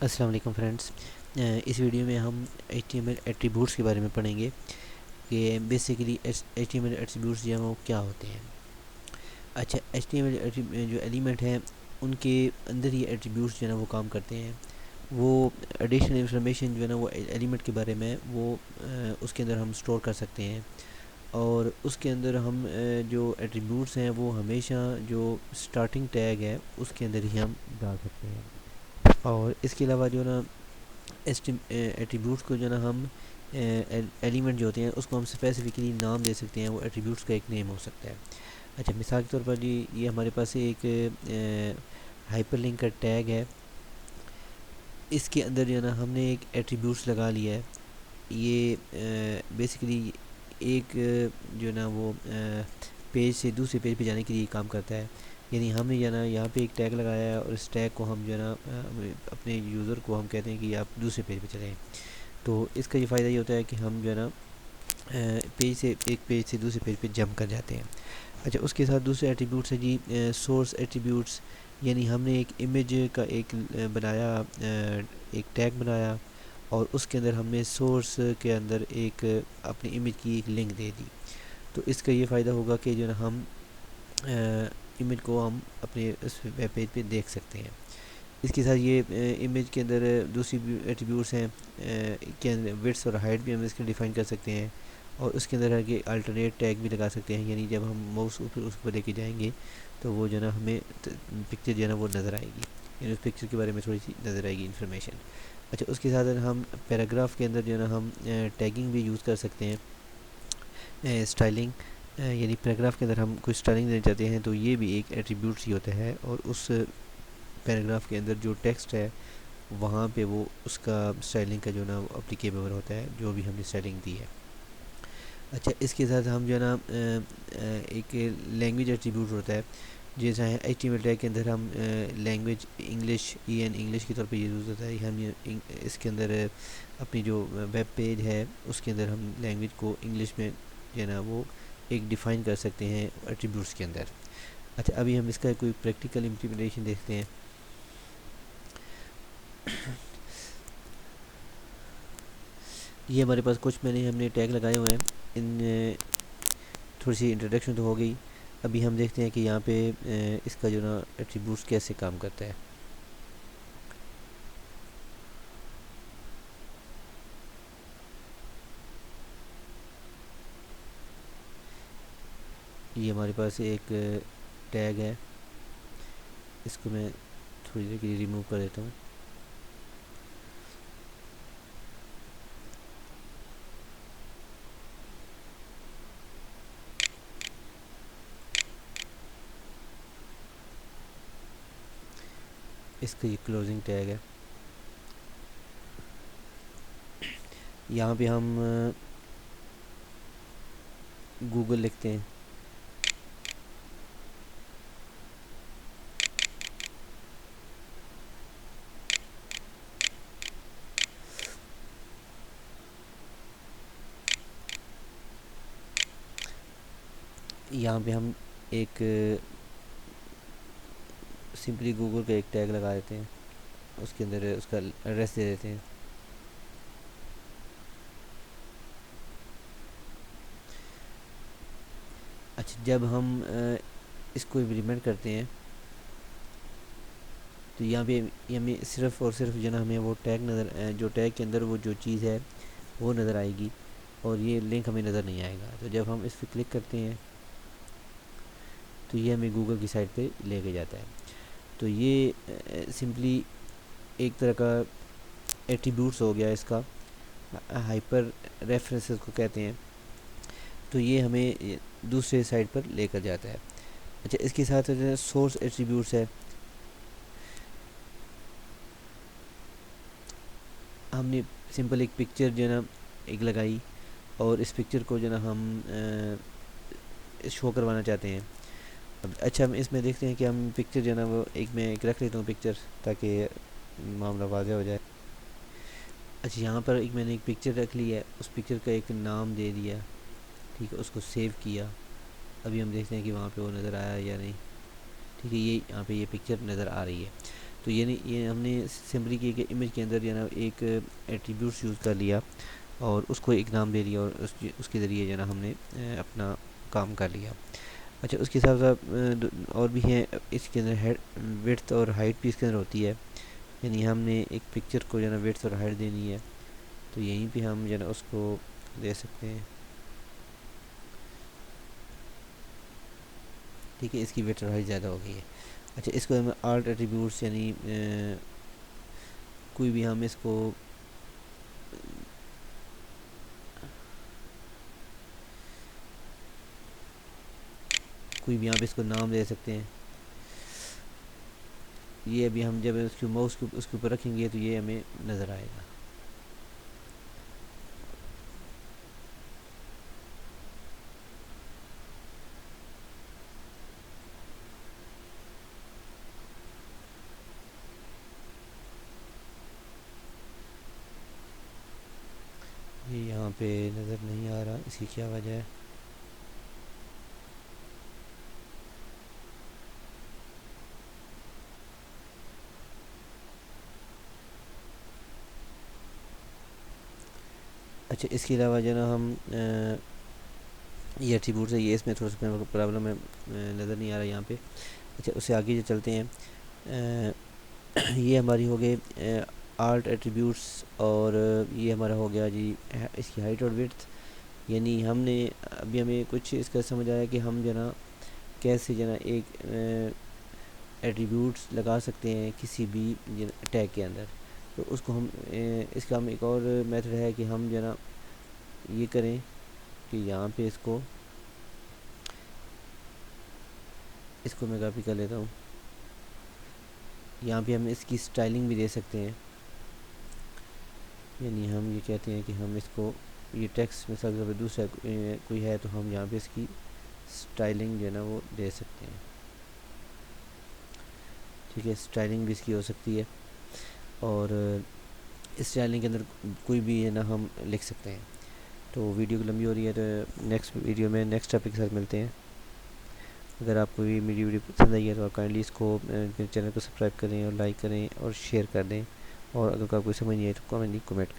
अस्सलाम वालेकुम फ्रेंड्स। इस वीडियो में हम HTML एट्रीब्यूट्स के बारे में पढ़ेंगे कि बेसिकली HTML एट्रीब्यूट्स जो हैं वो क्या होते हैं। अच्छा, HTML जो एलिमेंट हैं उनके अंदर ये एट्रीब्यूट्स जो है ना वो काम करते हैं। वो एडिशनल इंफॉर्मेशन जो है ना वो एलिमेंट के बारे में वो उसके अंदर हम स्टोर कर सकते हैं। और उसके अंदर हम जो एट्रीब्यूट्स हैं वो हमेशा जो स्टार्टिंग टैग है उसके अंदर ही हम डाल सकते हैं। और इसके अलावा जो ना एट्रीब्यूट्स को जो ना हम एलिमेंट जो होते हैं उसको हम स्पेसिफिकली नाम दे सकते हैं। वो एट्रीब्यूट्स का एक नेम हो सकता है। अच्छा, मिसाल के तौर पर जी ये हमारे पास एक हाइपरलिंक का टैग है। इसके अंदर जो है ना हमने एक एट्रीब्यूट्स लगा लिया है। ये बेसिकली एक जो है ना वो पेज से दूसरे पेज पे जाने के लिए काम करता है। यानी हमने जो है ना यहाँ पे एक टैग लगाया है और इस टैग को हम जो है ना अपने यूज़र को हम कहते हैं कि आप दूसरे पेज पे चलें। तो इसका ये फ़ायदा ये होता है कि हम जो है ना पेज से एक पेज से दूसरे पेज पे जंप कर जाते हैं। अच्छा, उसके साथ दूसरे एट्रीब्यूट्स है जी सोर्स एट्रीब्यूट्स। यानी हमने एक इमेज का एक बनाया, एक टैग बनाया और उसके अंदर हमने सोर्स के अंदर एक अपनी इमेज की एक लिंक दे दी। तो इसका ये फ़ायदा होगा कि जो है ना हम इमेज को हम अपने उस वेब पेज पे देख सकते हैं। इसके साथ ये इमेज के अंदर दूसरी एट्रीब्यूट्स हैं के अंदर विड्थ और हाइट भी हम इसके डिफ़ाइन कर सकते हैं। और उसके अंदर है कि अल्टरनेट टैग भी लगा सकते हैं। यानी जब हम माउस ऊपर उस पर लेके जाएंगे तो वो जो है ना हमें पिक्चर जो है ना वो नज़र आएगी। यानी उस पिक्चर के बारे में थोड़ी सी नज़र आएगी इन्फॉर्मेशन। अच्छा, उसके साथ हम पैराग्राफ के अंदर जो है ना हम टैगिंग भी यूज़ कर सकते हैं, स्टाइलिंग। यानी पैराग्राफ के अंदर हम कोई स्टाइलिंग देना चाहते हैं तो ये भी एक एट्रीब्यूट्स ही होता है। और उस पैराग्राफ के अंदर जो टेक्स्ट है वहाँ पे वो उसका स्टाइलिंग का जो ना अप्लीकेबल होता है, जो भी हमने स्टाइलिंग दी है। अच्छा, इसके साथ हम जो है ना एक लैंग्वेज एट्रीब्यूट होता है। जैसा है HTML टैग के अंदर हम लैंग्वेज इंग्लिश EN इंग्लिश के तौर पे यूज़ होता है। हम इसके अंदर अपनी जो वेब पेज है उसके अंदर हम लैंग्वेज को इंग्लिश में जो है ना वो एक डिफ़ाइन कर सकते हैं एट्रीब्यूट्स के अंदर। अच्छा, अभी हम इसका कोई प्रैक्टिकल इम्प्लीमेंटेशन देखते हैं। ये हमारे पास कुछ मैंने हमने टैग लगाए हुए हैं। इन थोड़ी सी इंट्रोडक्शन तो हो गई। अभी हम देखते हैं कि यहाँ पे इसका जो ना एट्रीब्यूट्स कैसे काम करता है। ये हमारे पास एक टैग है। इसको मैं थोड़ी देर के लिए रिमूव कर देता हूँ। इसका ये क्लोजिंग टैग है। यहाँ पे हम गूगल लिखते हैं। यहाँ पे हम एक सिंपली गूगल का एक टैग लगा देते हैं। उसके अंदर उसका एड्रेस दे देते हैं। अच्छा, जब हम इसको इम्प्लीमेंट करते हैं तो यहाँ पे हमें सिर्फ़ और सिर्फ जो ना हमें वो टैग नज़र जो टैग के अंदर वो जो चीज़ है वो नज़र आएगी और ये लिंक हमें नज़र नहीं आएगा। तो जब हम इस पर क्लिक करते हैं तो ये हमें गूगल की साइट पे लेके जाता है। तो ये सिंपली एक तरह का एट्रीब्यूट्स हो गया इसका, हाइपर रेफरेंसेस को कहते हैं। तो ये हमें दूसरे साइट पर लेकर जाता है। अच्छा, इसके साथ जो सोर्स एट्रीब्यूट्स है, हमने सिंपल एक पिक्चर जो है ना एक लगाई और इस पिक्चर को जो ना हम शो करवाना चाहते हैं। अब अच्छा, हम इसमें देखते हैं कि हम पिक्चर जो है ना वो एक मैं एक रख लेता हूँ पिक्चर, ताकि मामला वाज़ह हो जाए। अच्छा, यहाँ पर एक मैंने एक पिक्चर रख ली है, उस पिक्चर का एक नाम दे दिया। ठीक है, उसको सेव किया। अभी हम देखते हैं कि वहाँ पे वो नज़र आया या नहीं। ठीक है, ये यहाँ पे ये पिक्चर नज़र आ रही है। तो ये नहीं, ये हमने सिंपली कि इमेज के अंदर जो है ना एक एट्रीब्यूट्स यूज़ कर लिया और उसको एक नाम दे दिया और उसके ज़रिए जो है ना हमने अपना काम कर लिया। अच्छा, उसके साथ साथ और भी हैं इसके अंदर, हेड विड्थ और हाइट भी इसके अंदर होती है। यानी हमने एक पिक्चर को जो है ना विड्थ और हाइट देनी है, तो यहीं पे हम जो है ना उसको दे सकते हैं। ठीक है, इसकी विड्थ और हाइट ज़्यादा हो गई है। अच्छा, इसको हम आल्ट एट्रीब्यूट्स यानी कोई भी हम इसको कोई भी यहाँ पे इसको नाम दे सकते हैं। ये अभी हम जब उसके माउस को उसके ऊपर रखेंगे तो ये हमें नज़र आएगा। ये यहाँ पे नज़र नहीं आ रहा, इसकी क्या वजह है? अच्छा, इसके अलावा जो है ना हम ये एट्रीब्यूट है, ये इसमें थोड़ा सा मेरे को प्रॉब्लम है, नज़र नहीं आ रहा यहाँ पे। अच्छा, उससे आगे जो चलते हैं, ये हमारी हो गई आल्ट एट्रीब्यूट्स, और ये हमारा हो गया जी इसकी हाइट और विड्थ। यानी हमने अभी हमें कुछ इसका समझ आया कि हम जो है ना कैसे जो है ना एक एट्रीब्यूट्स लगा सकते हैं किसी भी टैग के अंदर। तो उसको हम इसका हम एक और मेथड है कि हम जो है ना ये करें कि यहाँ पे इसको मैं कॉपी कर लेता हूँ। यहाँ पे हम इसकी स्टाइलिंग भी दे सकते हैं। यानी हम ये कहते हैं कि हम इसको ये टेक्स्ट में सबसे दूसरा कोई है तो हम यहाँ पे इसकी स्टाइलिंग जो है ना वो दे सकते हैं। ठीक है, स्टाइलिंग भी इसकी हो सकती है, और इस स्टाइलिंग के अंदर कोई भी है ना हम लिख सकते हैं। तो वीडियो लंबी हो रही है, तो नेक्स्ट वीडियो में नेक्स्ट टॉपिक के साथ मिलते हैं। अगर आपको भी मेरी वीडियो पसंद आई है तो आप काइंडली इसको मेरे चैनल को सब्सक्राइब करें और लाइक करें और शेयर कर दें, और अगर आपको समझ नहीं आए तो कमेंट करें।